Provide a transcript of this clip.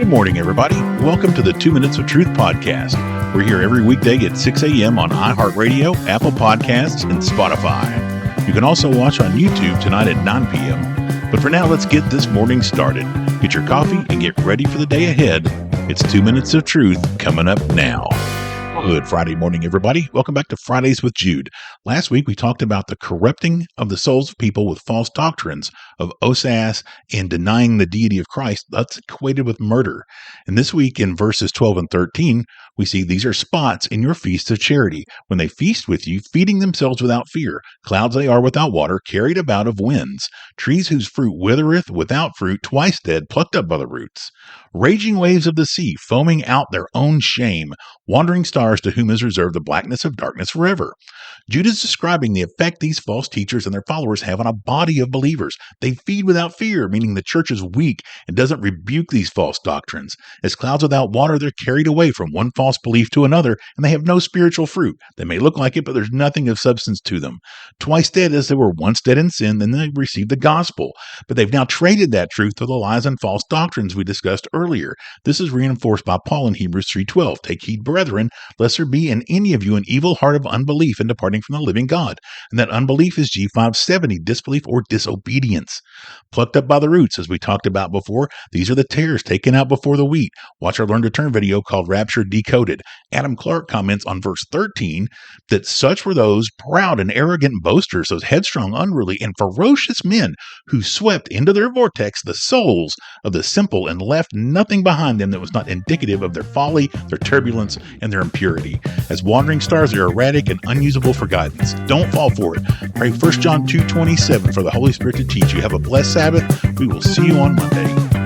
Good morning, everybody. Welcome to the 2 Minutes of Truth podcast. We're here every weekday at 6 a.m. on iHeart Radio, Apple Podcasts, and Spotify. You can also watch on YouTube tonight at 9 p.m. But for now, let's get this morning started. Get your coffee and get ready for the day ahead. It's 2 Minutes of Truth coming up now. Good Friday morning, everybody. Welcome back to Fridays with Jude. Last week, we talked about the corrupting of the souls of people with false doctrines of osas and denying the deity of Christ. That's equated with murder. And this week in verses 12 and 13, we see these are spots in your feasts of charity, when they feast with you, feeding themselves without fear. Clouds they are without water, carried about of winds. Trees whose fruit withereth, without fruit, twice dead, plucked up by the roots. Raging waves of the sea, foaming out their own shame. Wandering stars to whom is reserved the blackness of darkness forever. Jude is describing the effect these false teachers and their followers have on a body of believers. They feed without fear, meaning the church is weak and doesn't rebuke these false doctrines. As clouds without water, they're carried away from one false belief to another, and they have no spiritual fruit. They may look like it, but there's nothing of substance to them. Twice dead as they were once dead in sin, then they received the gospel. But they've now traded that truth for the lies and false doctrines we discussed earlier. This is reinforced by Paul in Hebrews 3:12. Take heed, brethren, lest there be in any of you an evil heart of unbelief in departing from the living God. And that unbelief is G570, disbelief or disobedience. Plucked up by the roots, as we talked about before, these are the tares taken out before the wheat. Watch our Learn to Turn video called Rapture Decoded. Adam Clark comments on verse 13 that such were those proud and arrogant boasters, those headstrong, unruly, and ferocious men who swept into their vortex the souls of the simple and left nothing behind them that was not indicative of their folly, their turbulence, and their impurity. As wandering stars, they are erratic and unusable for guidance. Don't fall for it. Pray 1 John 2:27 for the Holy Spirit to teach you. Have a blessed Sabbath. We will see you on Monday.